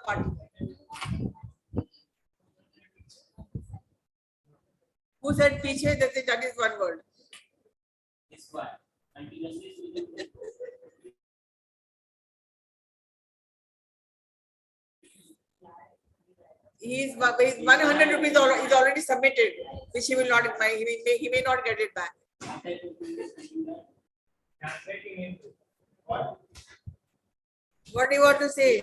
party. Who said piche? That is one word. This one. He's 100 rupees is already submitted, which he will not. He may not get it back. What do you want to say?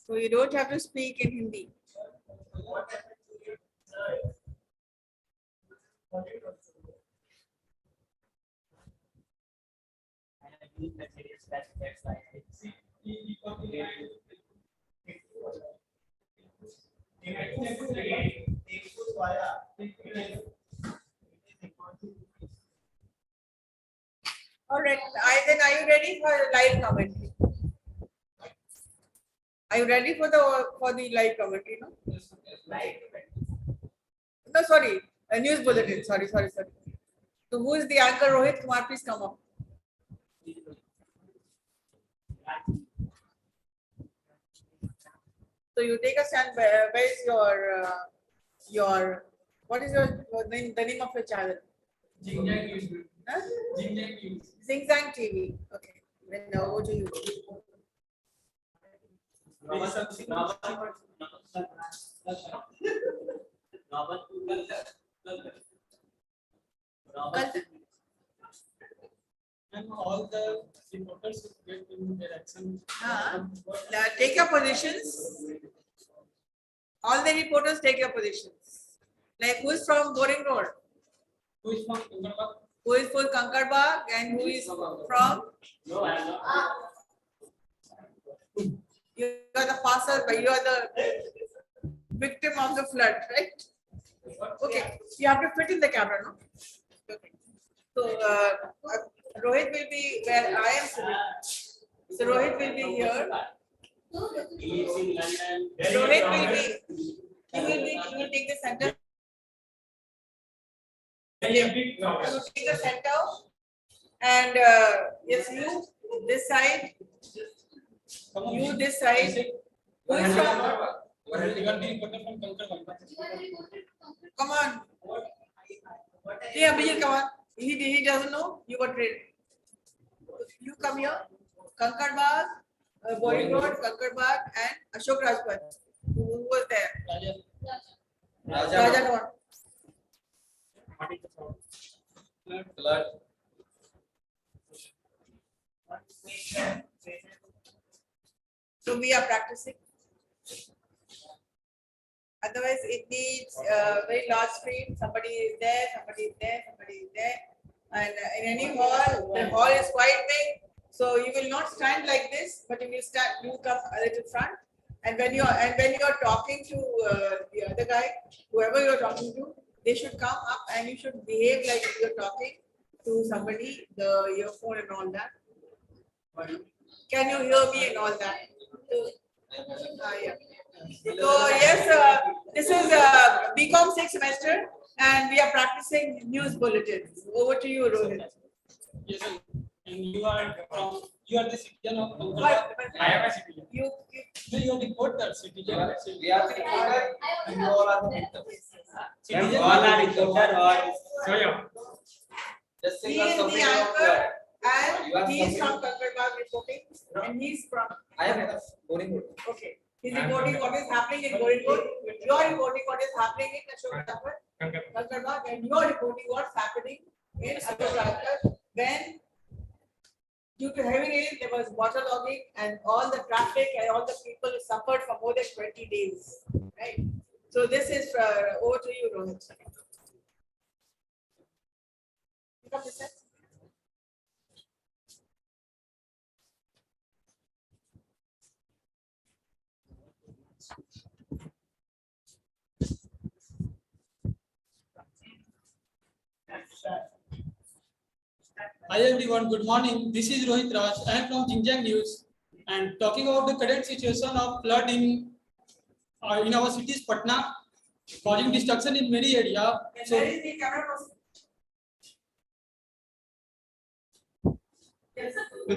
So you don't have to speak in Hindi. All right. Then are you ready for live commentary? Are you ready for the live commentary? No? No, sorry. A news bulletin. Sorry. So who is the anchor? Rohit Kumar, please come up. So you take a stand. Where is your what is the name of your channel? Huh? Zing Zang TV. Okay. Then now go to you. And all the reporters get in direction. Take your positions. All the reporters take your positions. Like who is from Boring Road? Who is from Kankarba? Who is for Kankarba and who is from? No, I am not. You are the passer, but you are the victim of the flood, right? Okay, you have to fit in the camera, no? Okay. So Rohit will be where I am sitting. So Rohit will be here. He is in London. Rohit he will take the center. He will take the center. And yes, you this side. You this side. Who is from? Come on. Yeah, Abhijit, come on. He doesn't know. You got trained. You come here. Kankarba, Boring Road, Kankarba, and Ashok Rajput. Who was there? Raja. Come on. So we are practicing. Otherwise, it needs very large screen. Somebody is there, and in any hall, the hall is quite big. So you will not stand like this, but if you stand, you come a little front. And when you are talking to the other guy, whoever you are talking to, they should come up and you should behave like you are talking to somebody, the earphone and all that. Can you hear me and all that? Yeah. So yes, this is BCom 6th semester, and we are practicing news bulletins. Over to you, Rohit. Yes, sir. And you are the citizen of Kankarba. I am a citizen. You are the reporter, citizen. We are the reporter, and you all are the mentors. Citizen. All are reporter or Just He sing us is the something anchor, You are and he is from- from Kankarba reporting, and he's from. I am a Boring Road. Okay. He's reporting what is happening in Boring Road. You are reporting what is happening in Ashok Kankarba, and you are reporting what's happening in Ashok Rajput. When due to heavy rain, there was waterlogging, and all the traffic and all the people suffered for more than 20 days. Right. So this is over to you, Rohit. Pick up this set. Hi everyone, good morning. This is Rohit Raj. I am from Xinjiang News and talking about the current situation of flood in our cities Patna, causing destruction in many areas. And So, where is the camera person? Yes. Go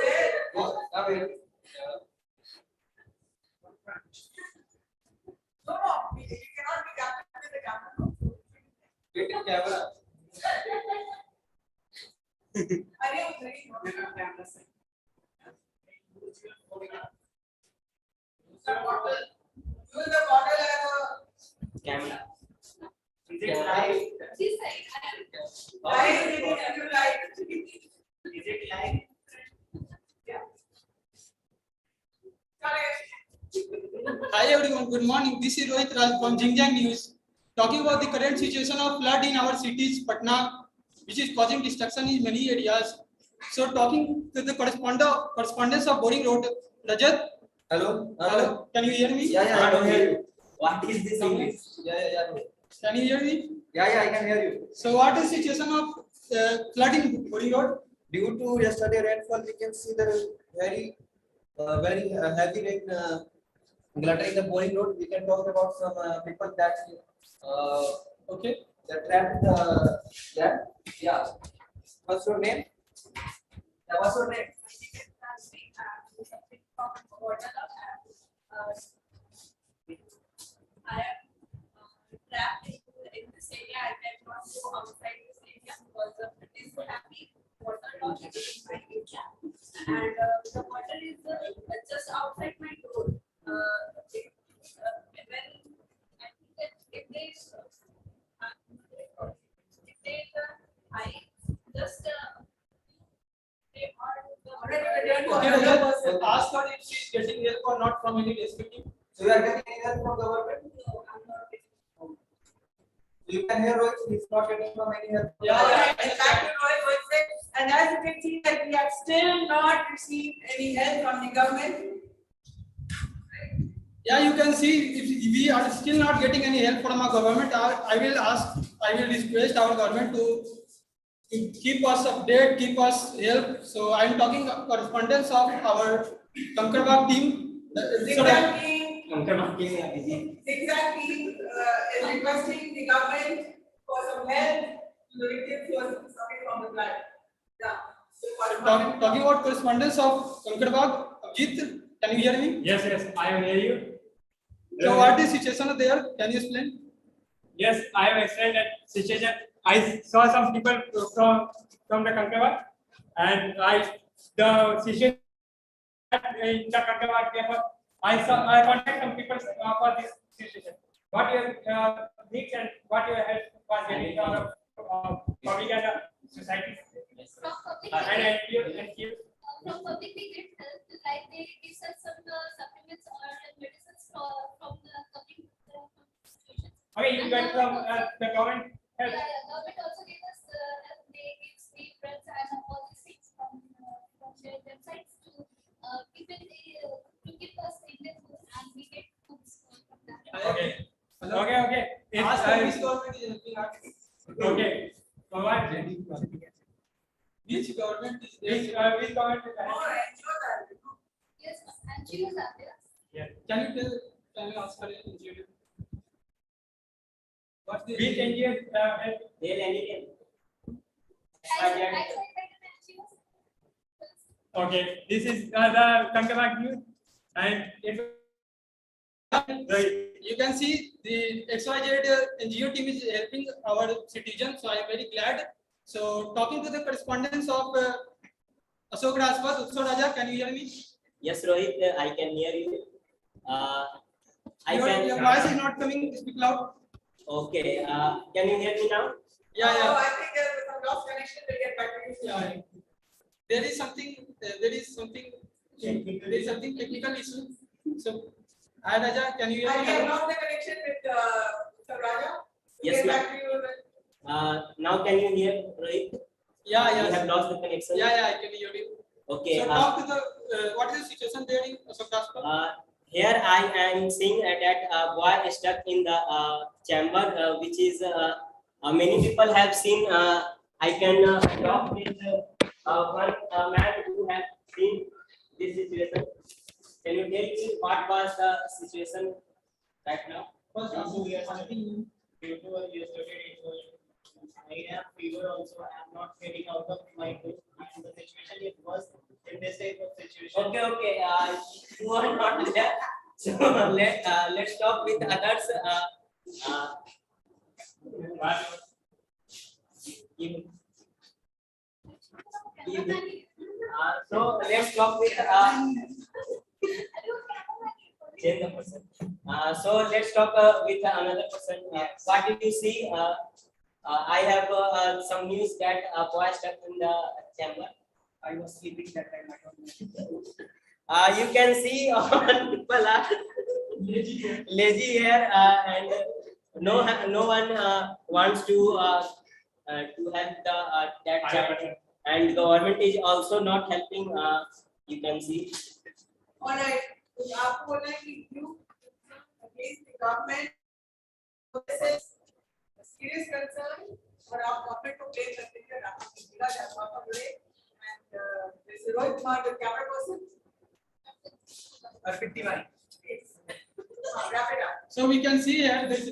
there. Now here. No, you cannot be captured with the camera. Get in camera. Use the bottle as a Camera. Is it Yeah. live? light. It is you light. Is it live? Yeah. Correct. hi everyone, good morning. This is Rohit Raj from Xinjiang News. Talking about the current situation of flood in our cities Patna, which is causing destruction in many areas. So, talking to the correspondence of Boring Road, Rajat. Hello. Hello, can you hear me? Yeah, I can hear you. What is this English? Yeah. Can you hear me? Yeah, I can hear you. So, what is the situation of flood in Boring Road? Due to yesterday rainfall, we can see the very heavy rain cluttering the Boring Road. We can talk about some people that Okay. that trapped there. Yeah. What's your name? Yeah, what's your name? I am trapped in this area. I cannot go outside this area because it is heavy water loss in my area, and the water is just outside my door. When I think that if there is I just they are Okay, Rajat, ask her if she is getting help or not from any rescue team. So you are getting any help from government? no, I'm not getting. You can hear Rohit, he's not getting from any help. Yeah. And back to Roy said, and as you can see that we have still not received any help from the government. Yeah, you can see if we are still not getting any help from our government. I will request our government to keep us updated, keep us help. So I am talking correspondence of our Kankarwag team. Zigzag team Busy. is requesting the government for some help to the victims who are suffering from the flood. Yeah. So Talking about correspondence of Kankarwag, Abhijit, can you hear me? Yes, I am hear you. So what is situation there? Can you explain? Yes, I have explained that situation. I saw some people from the Kankarwag, and the situation in the Kankarwag paper. I contacted some people for this situation. What your needs and what your help was getting from public and society. From public, And you. from public we get help, like they give us some supplements or medicines from the public institutions. Okay, you got from the government help. Yeah, government also gave us help. They give free breads and all these things from their websites to give us Indian food, and we get foods from that. Okay. Okay. Ask her which government is helping us. Okay. So what? Which government is there? Which government is Yes, and choose are there. Yes. Can you ask her NGO? What's the Which NGO help? They'll anything. Okay. This is the Kankarwag news, and it. You can see the XYZ NGO team is helping our citizens, so I am very glad. So, talking to the correspondence of Ashok Rajpat, Utsav Raja, can you hear me? Yes, Rohit, I can hear you. Your voice is not coming. Speak loud. Okay. Can you hear me now? Yeah. I think there is some lost connection. We'll get back to you. Yeah. There is something technical issue. So, hi Raja, can you hear I me? have lost the connection with Raja. Yes, Get ma'am. back to you. Now can you hear, Rohit? Yeah, You yeah. have lost the connection. Yeah, I can hear you. Okay. So talk to the what is the situation there in Asokaspa? Here I am seeing that boy stuck in the chamber, which is many people have seen. I can talk with one man who has seen this situation. Can you tell me what was the situation right now? First, we are starting due to yesterday. I have fever also. I am not getting out of my room, and the situation is worse in this type of situation. Okay. You are not there. So let's talk with others. So let's talk with change the person. So let's talk with another person. What did you see? I have some news that a boy stuck in the chamber. I was sleeping that time. I don't know. You can see all people are lazy here, and no one wants to help that child, and the government is also not helping. You can see. All right. तो आपको बोलना है कि you against the government, this is a serious concern, और आप government को blame करते हैं ना, बिना Aryabhata blame, and this is Rohit Kumar, the camera person. Wrap it up. So we can see here there is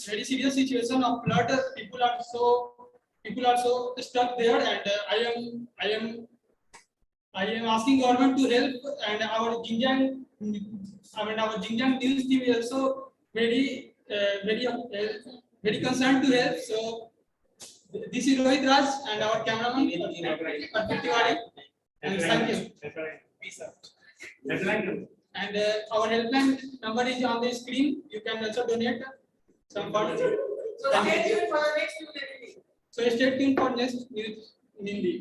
very serious situation of flood. People are so stuck there, and I am asking government to help, and our Xinjiang news team is also very concerned to help. So this is Rohit Raj and our cameraman Patliputra, and thank you. And our helpline number is on the screen. You can also donate some funds. So stay tuned for the next news in Hindi. So stay tuned for next news in Hindi.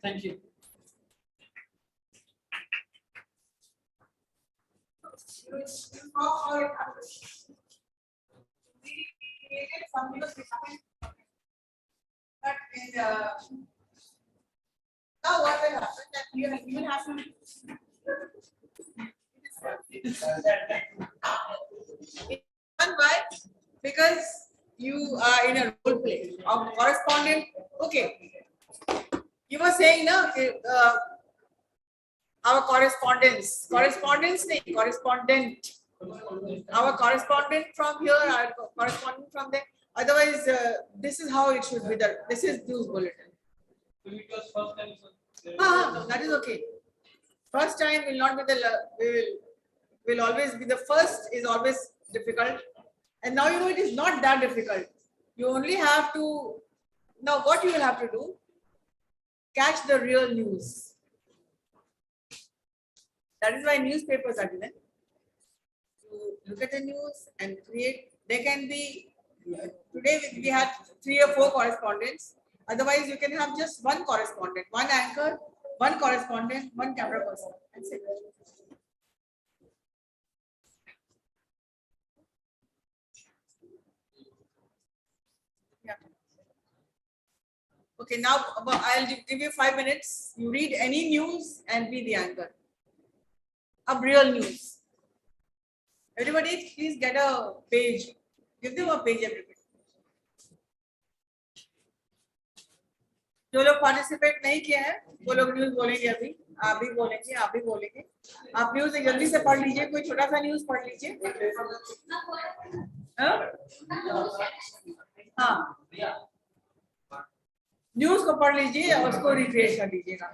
Thank you. You talk how it happens. We created some news behind, but in now what will happen that you will have to. One why? Because you are in a role play of correspondent. Okay, you were saying now our correspondent. Our correspondent from here, our correspondent from there. Otherwise, this is how it should be done. This is news bulletin. That is okay. First time will not be will always be the first is always difficult, and now you know it is not that difficult. You only have to now what you will have to do, catch the real news. That is why newspapers are given. You look at the news and create. There can be today we had 3 or 4 correspondents. Otherwise, you can have just one correspondent, one anchor, one correspondent, one camera person. That's it. Yeah. Okay, now I'll give you 5 minutes. You read any news and be the anchor. Of real news. Everybody, please get a page. Give them a page, everybody. जो लोग participate नहीं किए हैं वो लोग news बोलेंगे अभी आप भी बोलेंगे आप न्यूज जल्दी से पढ़ लीजिए कोई छोटा सा न्यूज पढ़ लीजिए हाँ न्यूज को पढ़ लीजिए और उसको रिक्रिएट कर लीजिएगा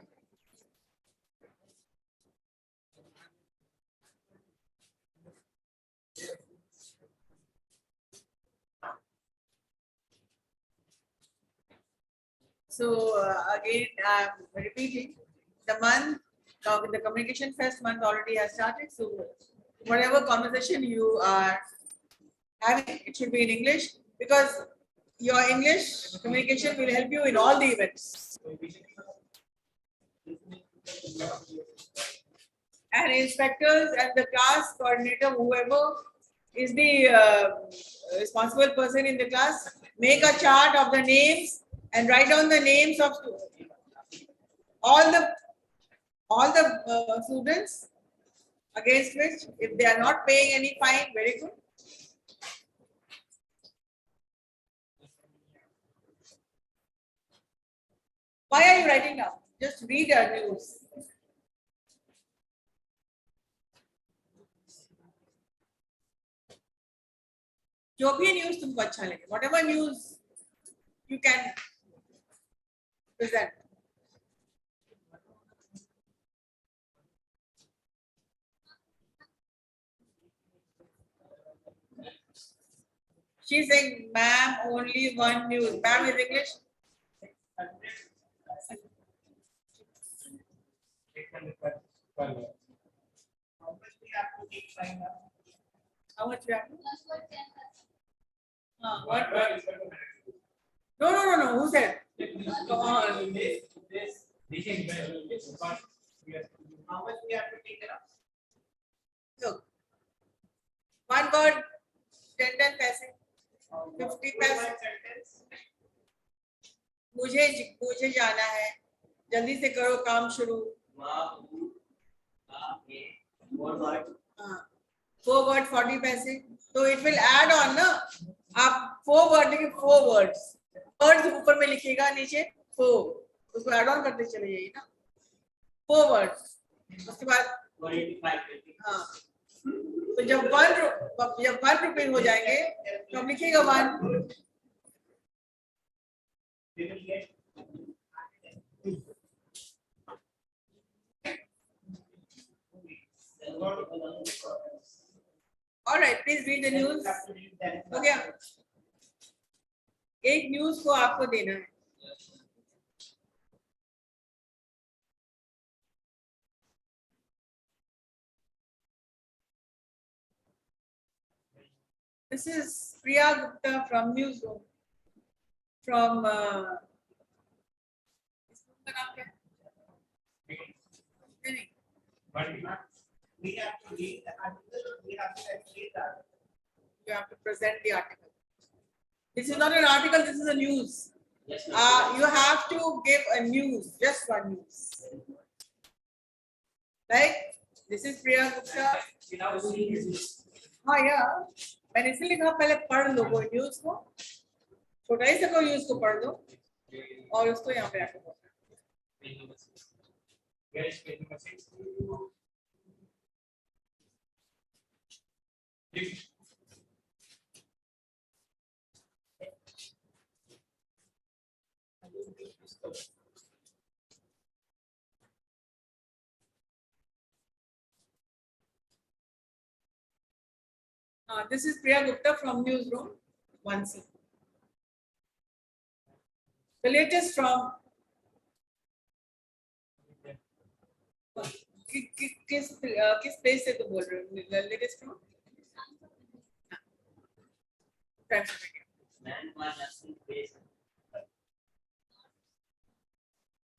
So again, I'm repeating, the month, the communication fest month already has started. So whatever conversation you are having, it should be in English because your English communication will help you in all the events. And inspectors and the class coordinator, whoever, is the responsible person in the class. Make a chart of the names and write down the names of all the students against which, if they are not paying any fine, very good. Why are you writing down? Just read the news. जो भी news तुमको अच्छा लगे, whatever news you can present. She's saying, ma'am, only one news. Ma'am is English. How much we have to? What? No. Who said? Come on. How much we have to take it up? Look. One word, 10 paise. 50 paise. मुझे जाना है, जल्दी से करो काम शुरू. हाँ, 4 word 40 पैसे. तो it will add on ना. आप 4 word लिखे, 4 words. Words ऊपर में लिखिएगा, नीचे 4. उसको add on करते चले जाइए ना. 4 words. उसके बाद 185. हाँ. तो जब 1 रुपए हो जाएंगे, तो हम लिखिएगा 1. We will get All right, please read the news. हो गया? एक न्यूज को आपको देना है. This is Priya Gupta from Newsroom. From इसका नाम क्या है? नहीं. we have to read the article, we have to read that. You have to present the article. This is not an article, this is a news. Yes, You have to give a news, just one news. Like, this is Priya Gupta. हाँ यार, मैंने इसलिए कहा पहले पढ़ लो वो news को, छोटा ही से कोई न्यूज को पढ़ दो और उसको यहाँ पे आके बोलना. This is Priya Gupta from Newsroom. One second. The latest from किस place से तो बोल रहे हो? Latest from Times of India. Man was asking place.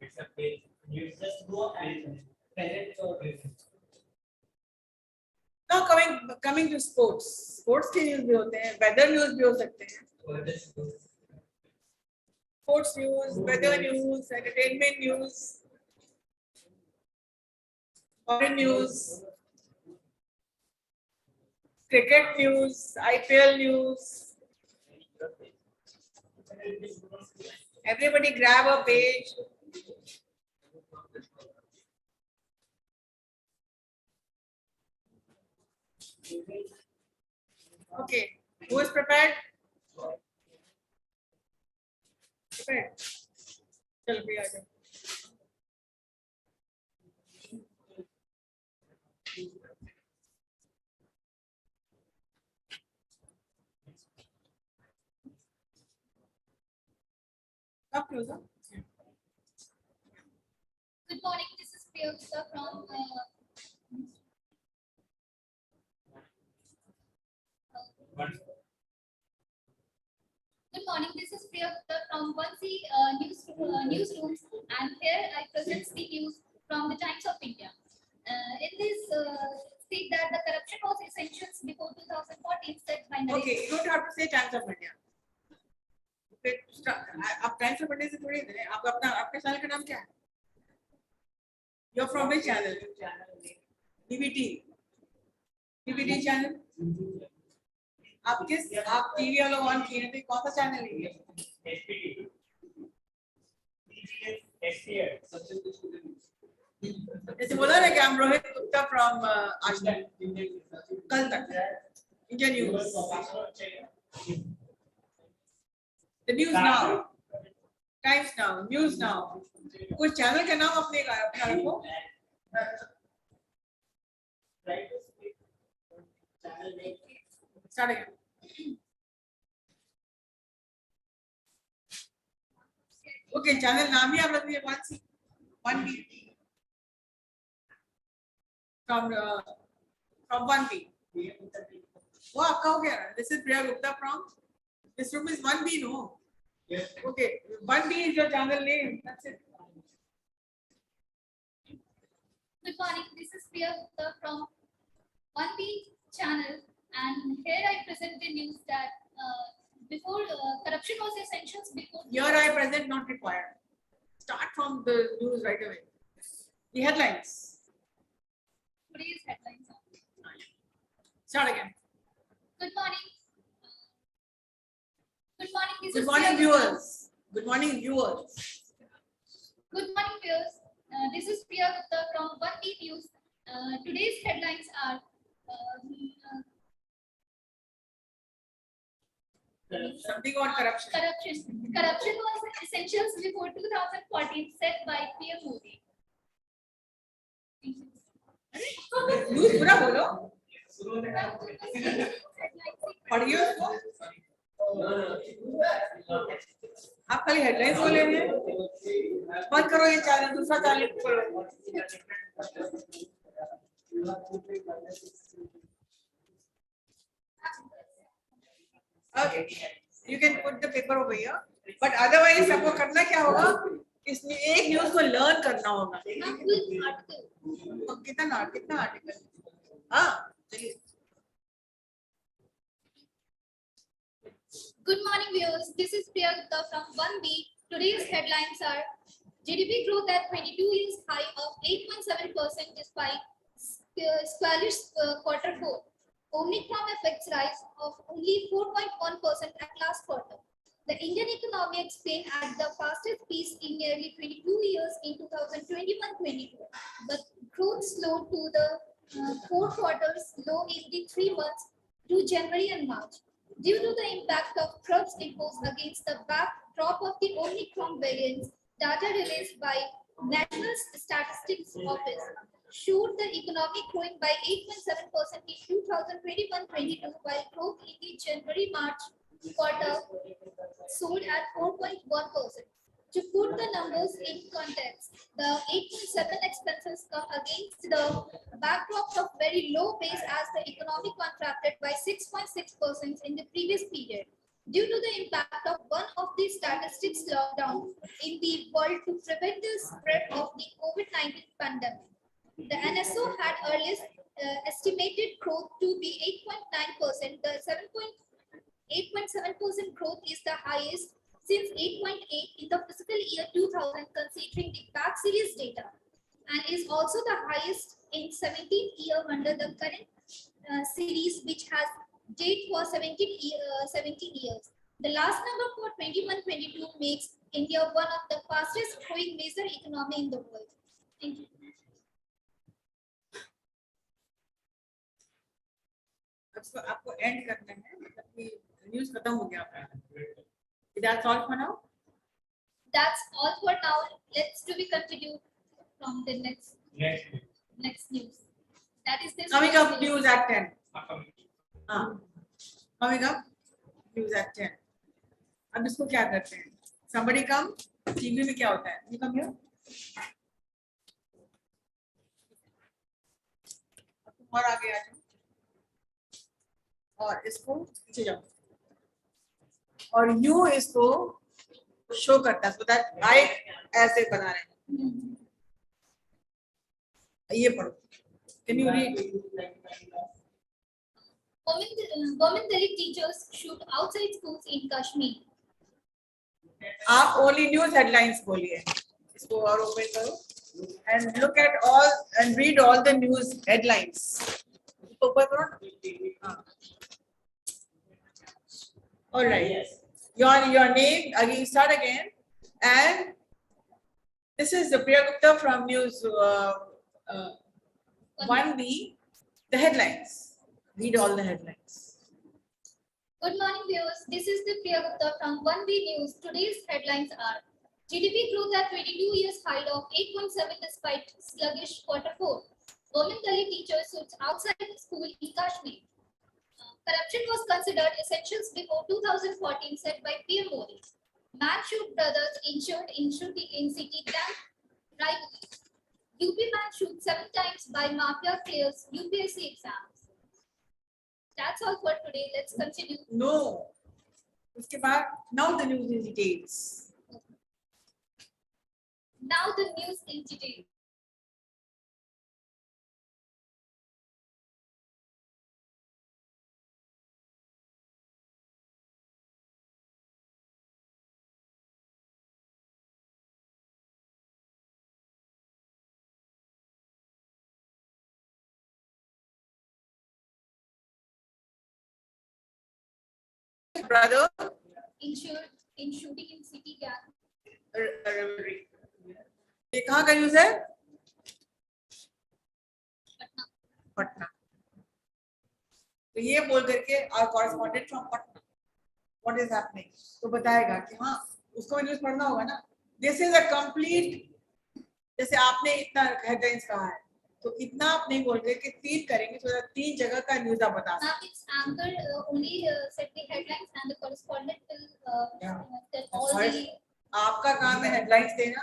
It's a page. You just go and present your present. Now coming to sports. Sports के news भी होते हैं, weather news भी हो सकते हैं. Sports news, weather news, entertainment news, foreign news, cricket news, IPL news. Everybody grab a page. Okay, who is prepared? Prepared. चल भी आ जाओ. Up closer. Good morning, this is Priyanka from Good morning, this is Priyanka from BCA newsrooms, and here I present the news from the Times of India. In this state that the corruption was essentials before 2014 said by Narendra. Okay, you don't have to say Times of India. आप Times of India से थोड़ी दें, आप अपना आपके channel का नाम क्या है? You're from which channel? BBT. BBT channel. आप टीवी वालों ऑन किए हैं तो कौन सा चैनल है ये? जैसे बोला ना कि I'm रोहित गुप्ता from आज तक कल तक Indian News. The News Now, Times Now, News Now. कुछ चैनल का नाम अपने अपना रखो. Start again. Okay, channel नाम ही आप रख दिए one B from 1B. वो आपका हो गया. This is Priya Gupta from. This room is 1B, no? Yes. Okay, 1B is your channel name. That's it. Good morning, this is Priya Gupta from 1B channel, and here I present the news that before corruption was essentials before. Here I present, not required. Start from the news right away. The headlines. Today's headlines are. Start again. Good morning. Good morning. This Good is morning, Priya Gupta. viewers. Good morning, viewers. Good morning, viewers. This is Priya Gupta from 1B News. Today's headlines are Something on corruption. corruption. Corruption was essentials before 2014, said by PM Modi. News पूरा बोलो. पढ़िए उसको. आप खाली headlines बोले हैं. बंद करो ये चैनल, दूसरा चैनल खोलो. Okay, you can put the paper over here. But otherwise सबको करना क्या होगा? इसमें एक न्यूज़ को लर्न करना होगा. कितना आर्टिकल? हाँ, चलिए. Good morning, viewers. This is Priya Gupta from 1B. Today's headlines are GDP growth at 22 years high of 8.7% despite squalid quarter 4. Omicron affects rise of only 4.1% at last quarter. The Indian economy expanded at the fastest pace in nearly 22 years in 2021-22, but growth slowed to the 4 quarters low in the 3 months to January and March. Due to the impact of curbs imposed against the backdrop of the Omicron variants, data released by National Statistics Office showed the economy growing by 8.7% in 2021-22, while growth in the January-March quarter soared at 4.1%. To put the numbers in context, the 8.7 expenses come against the backdrop of very low base as the economy contracted by 6.6% in the previous period. Due to the impact of one of the statistics lockdown in the world to prevent the spread of the COVID-19 pandemic. The NSO had earlier estimated growth to be 8.9%. The 8.7% growth is the highest since 8.8 in the fiscal year 2000, considering the back series data, and is also the highest in 17th year under the current series, which has date for 17 years. The last number for 21-22 makes India one of the fastest growing major economy in the world. Thank you. आपको and करना है, मतलब कि news खत्म हो गया आपका. That's all for now. That's all for now. Let's to be continued from the next news. That is this. Coming up news at 10. Coming up news at 10. अब इसको क्या करते हैं? Somebody come. टीवी में क्या होता है? You come here. और आगे आ जाओ. और इसको पीछे जाओ. और यू इसको शो करता है, so that I ऐसे बना रहे हैं. ये पढ़ो. Can you read? Women Dalit teachers shoot outside schools in Kashmir. आप only news headlines बोलिए. इसको और open करो and look at all and read all the news headlines. ऊपर करो ना. All right. Yes. Your name again. Start again. And this is the Priya Gupta from News 1B. The headlines. Read all the headlines. Good morning, viewers. This is the Priya Gupta from 1B News. Today's headlines are: GDP growth at 22 years high of 8.7 despite sluggish Q4. Women Dalit teachers suits outside school in Kashmir. Corruption was considered essentials before 2014, said by PM Modi. Man shoot brothers injured in shooting in city camp rivalry. UP man shoot 7 times by mafia clears UPSC exams. That's all for today. Let's continue. No. उसके बाद now the news in details. Now the news in detail. Brother. Injured in shooting in city camp. Rivalry. ये कहाँ का news है? पटना. तो ये बोल करके our correspondent from Patna. What is happening? तो बताएगा कि हाँ उसको न्यूज़ पढ़ना होगा ना. This is a complete. जैसे आपने इतना headlines कहा है, तो इतना आप नहीं बोल रहे कि 3 करेंगे, तो 3 जगह का न्यूज़ आप बता सकते. Now it's anchor only set the headlines and the correspondent will tell all the. आपका काम है हेडलाइंस देना.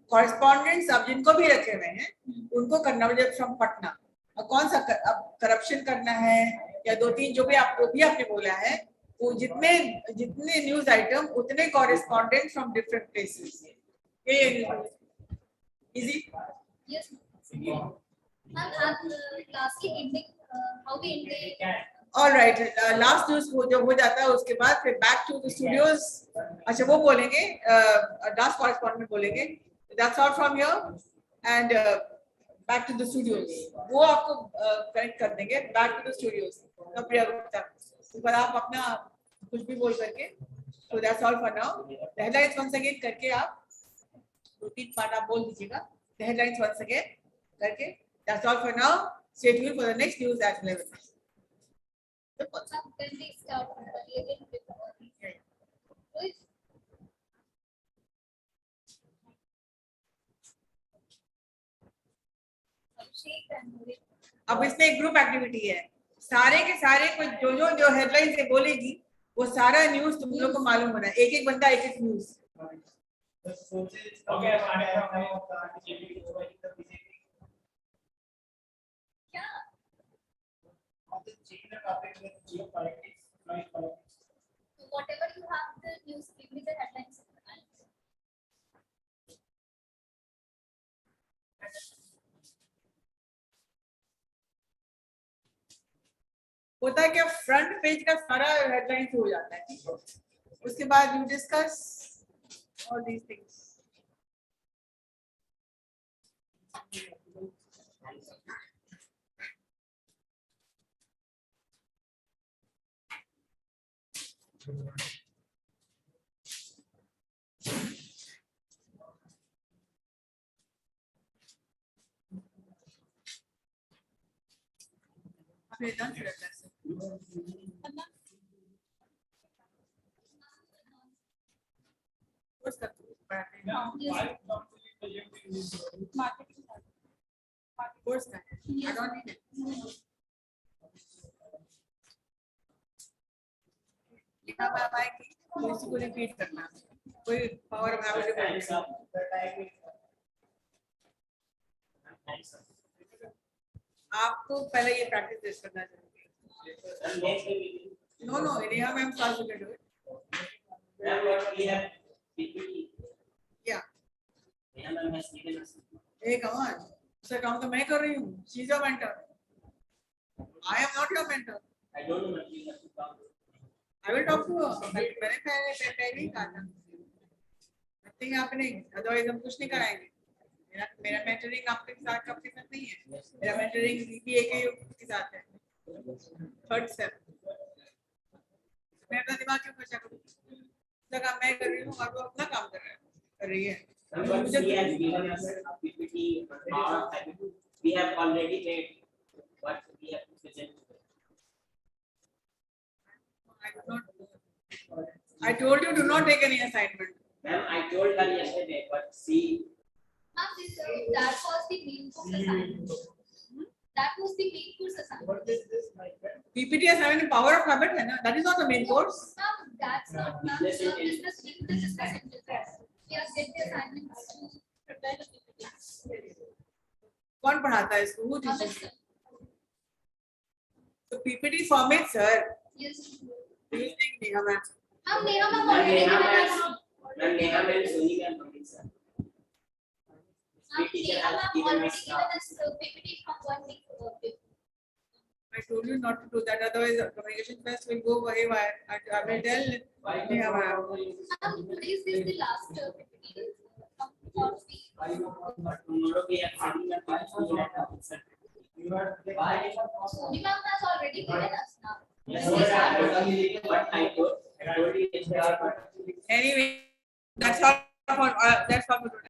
कॉरेस्पॉन्डेंट्स अब जिनको भी रखे हुए हैं उनको करना है फ्रॉम पटना. अब कौन सा अब करप्शन करना है या 2-3 जो भी आपने बोला है, वो जितने न्यूज आइटम उतने कॉरेस्पॉन्डेंट फ्रॉम डिफरेंट प्लेसेस. ये easy. Yes. And lastly, ending how we end the. All right. Last news जब हो जाता है उसके बाद फिर बैक टू द स्टूडियोज. अच्छा वो बोलेंगे लास्ट कॉरेस्पॉन्डेंट बोलेंगे. That's all from here and back to the studios. वो आपको कनेक्ट कर देंगे बैक टू द स्टूडियोज. तो प्रिया गुप्ता तो पर आप अपना कुछ भी बोल करके. तो that's all for now. The headlines once again करके आप 2-3 पार्ट आप बोल दीजिएगा. द हेडलाइंस वंस अगेन करके. That's all for now. Stay tuned for the next news at 11. Then we start again with अब इसमें एक ग्रुप एक्टिविटी है. सारे के सारे कुछ जो हेडलाइन से बोलेगी वो सारा न्यूज तुम लोग को मालूम होना है. एक बंदा एक news. whatever you have the news, give me the headlines. होता है क्या फ्रंट पेज का सारा हेडलाइन हो जाता है. उसके बाद you discuss all these things. आपने डन कर रखा है. कोर्स का कोर्स का आई डोंट नीड इट. लिखा हुआ है कि इसी को रिपीट करना. कोई पावर अवेलेबल. आपको पहले ये प्रैक्टिस करना चाहिए. No Neha ma'am class you can do it. Yeah. Hey, come on. उसका काम तो मैं कर रही हूँ. She's your mentor. I am not your mentor. I don't know. You have to talk. I will talk to her. मैंने पहले ही कहा था. Nothing happening. Otherwise हम कुछ नहीं कराएंगे. मेरा mentoring आपके साथ नहीं है. मेरा mentoring BBA के साथ है. Third step. मैं अपना दिमाग क्यों खर्चा करूँ? उसका काम मैं कर रही हूँ और वो अपना काम कर रही है. But she has given us a PPT. We have already made what we have to present. I told you do not take any assignment. Ma'am, I told her yesterday, but she. Ma'am, that was the main course assignment. That was the main course assignment. What is this, my friend? PPT assignment power of habit है ना? That is not the main course. Ma'am, that's not ma'am. Business assignment. We are get the assignments to prepare the PPT. कौन पढ़ाता है इसको? Who Amit teaches? sir. So PPT format, sir. Yes. Do you think Neha ma'am? Ma'am, Neha ma'am Ma'am, already Neha given ma'am, us. Ma'am, Neha ma'am, Soni ma'am, Amit sir. Ma'am, Neha ma'am already given us PPT from 1 week ago. I told you not to do that. Otherwise, the communication fest will go haywire. I will tell Neha ma'am. Ma'am, today is the last PPT. Tomorrow we have Soni ma'am, Soni ma'am, sir. Soni ma'am has already given us now. Yes, but I told you yesterday. Anyway, that's all